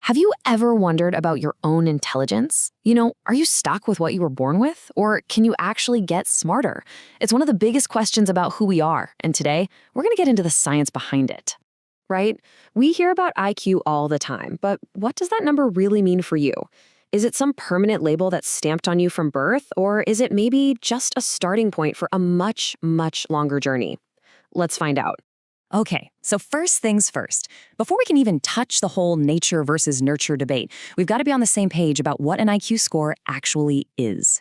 Have you ever wondered about your own intelligence? Are you stuck with what you were born with? Or can you actually get smarter? It's one of the biggest questions about who we are, and today, we're going to get into the science behind it. Right? We hear about IQ all the time, but what does that number really mean for you? Is it some permanent label that's stamped on you from birth, or is it maybe just a starting point for a much, much longer journey? Let's find out. Okay, so first things first. Before we can even touch the whole nature versus nurture debate, we've got to be on the same page about what an IQ score actually is.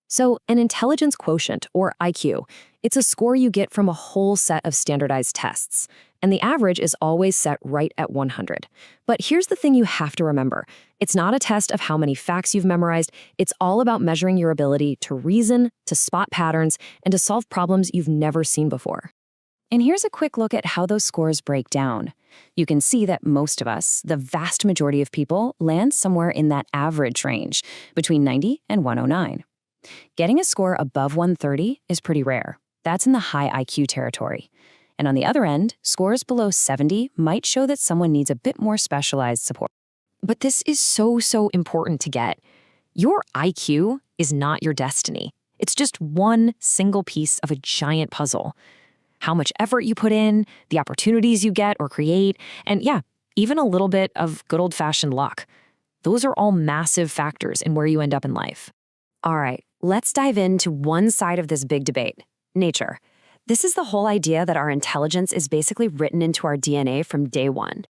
So, an intelligence quotient, or IQ, it's a score you get from a whole set of standardized tests, and the average is always set right at 100. But here's the thing you have to remember. It's not a test of how many facts you've memorized, it's all about measuring your ability to reason, to spot patterns, and to solve problems you've never seen before. And here's a quick look at how those scores break down. You can see that most of us, the vast majority of people, land somewhere in that average range, between 90 and 109. Getting a score above 130 is pretty rare. That's in the high IQ territory. And on the other end, scores below 70 might show that someone needs a bit more specialized support. But this is so important to get. Your IQ is not your destiny. It's just one single piece of a giant puzzle. How much effort you put in, the opportunities you get or create, and yeah, even a little bit of good old-fashioned luck. Those are all massive factors in where you end up in life. All right, let's dive into one side of this big debate, nature. This is the whole idea that our intelligence is basically written into our DNA from day one.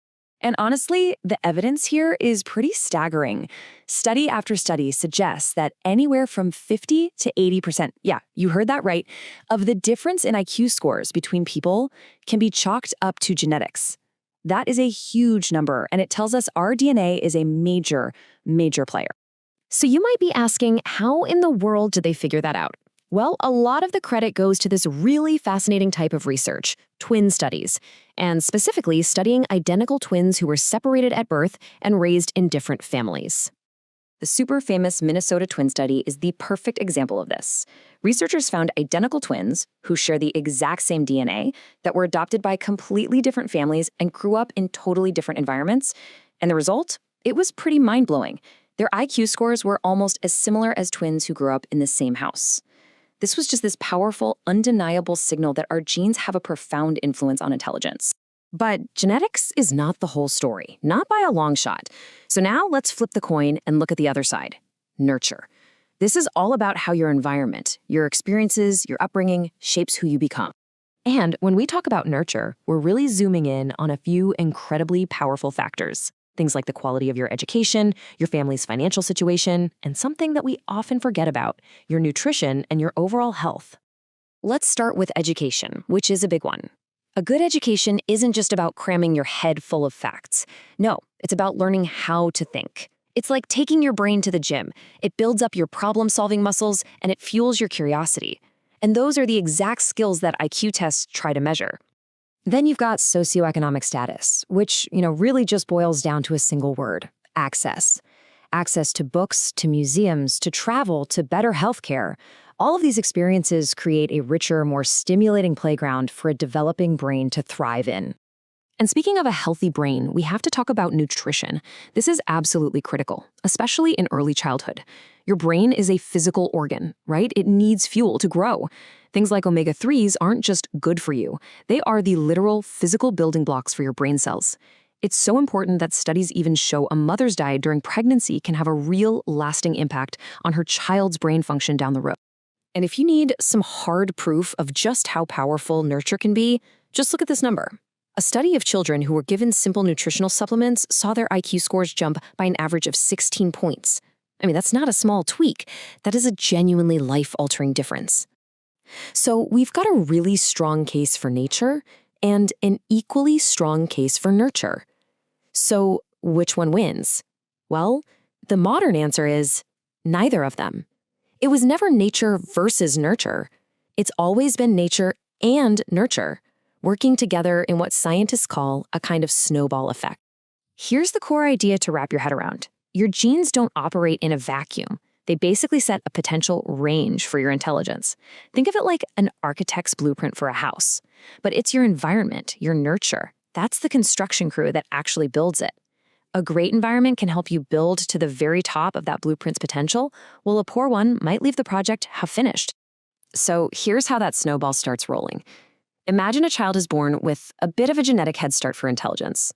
And honestly, the evidence here is pretty staggering. Study after study suggests that anywhere from 50 to 80%, yeah, you heard that right, of the difference in IQ scores between people can be chalked up to genetics. That is a huge number, and it tells us our DNA is a major player. So you might be asking, how in the world did they figure that out? Well, a lot of the credit goes to this really fascinating type of research, twin studies, and specifically studying identical twins who were separated at birth and raised in different families. The super famous Minnesota twin study is the perfect example of this. Researchers found identical twins who share the exact same DNA that were adopted by completely different families and grew up in totally different environments. And the result? It was pretty mind-blowing. Their IQ scores were almost as similar as twins who grew up in the same house. This was just this powerful, undeniable signal that our genes have a profound influence on intelligence. But genetics is not the whole story, not by a long shot. So now let's flip the coin and look at the other side, nurture. This is all about how your environment, your experiences, your upbringing shapes who you become. And when we talk about nurture, we're really zooming in on a few incredibly powerful factors. Things like the quality of your education, your family's financial situation, and something that we often forget about, your nutrition and your overall health. Let's start with education, which is a big one. A good education isn't just about cramming your head full of facts. No, it's about learning how to think. It's like taking your brain to the gym. It builds up your problem-solving muscles, and it fuels your curiosity. And those are the exact skills that IQ tests try to measure. Then you've got socioeconomic status, which, really just boils down to a single word, access. Access to books, to museums, to travel, to better healthcare. All of these experiences create a richer, more stimulating playground for a developing brain to thrive in. And speaking of a healthy brain, we have to talk about nutrition. This is absolutely critical, especially in early childhood. Your brain is a physical organ, right? It needs fuel to grow. Things like omega-3s aren't just good for you. They are the literal physical building blocks for your brain cells. It's so important that studies even show a mother's diet during pregnancy can have a real, lasting impact on her child's brain function down the road. And if you need some hard proof of just how powerful nurture can be, just look at this number. A study of children who were given simple nutritional supplements saw their IQ scores jump by an average of 16 points. I mean, that's not a small tweak. That is a genuinely life-altering difference. So we've got a really strong case for nature and an equally strong case for nurture. So which one wins? Well, the modern answer is neither of them. It was never nature versus nurture. It's always been nature and nurture, working together in what scientists call a kind of snowball effect. Here's the core idea to wrap your head around. Your genes don't operate in a vacuum. They basically set a potential range for your intelligence. Think of it like an architect's blueprint for a house. But it's your environment, your nurture. That's the construction crew that actually builds it. A great environment can help you build to the very top of that blueprint's potential, while a poor one might leave the project half finished. So here's how that snowball starts rolling. Imagine a child is born with a bit of a genetic head start for intelligence.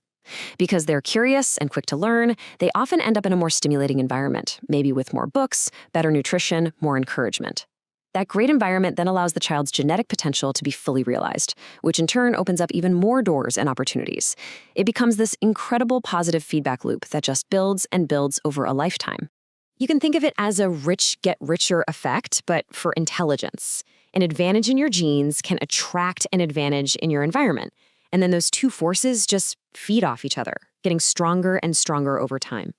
Because they're curious and quick to learn, they often end up in a more stimulating environment, maybe with more books, better nutrition, more encouragement. That great environment then allows the child's genetic potential to be fully realized, which in turn opens up even more doors and opportunities. It becomes this incredible positive feedback loop that just builds and builds over a lifetime. You can think of it as a rich get richer effect, but for intelligence. An advantage in your genes can attract an advantage in your environment. And then those two forces just feed off each other, getting stronger and stronger over time.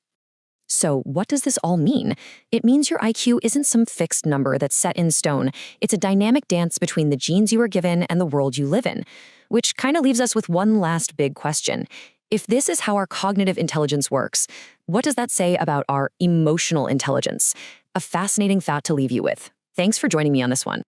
So what does this all mean? It means your IQ isn't some fixed number that's set in stone. It's a dynamic dance between the genes you were given and the world you live in, which kind of leaves us with one last big question. If this is how our cognitive intelligence works, what does that say about our emotional intelligence? A fascinating thought to leave you with. Thanks for joining me on this one.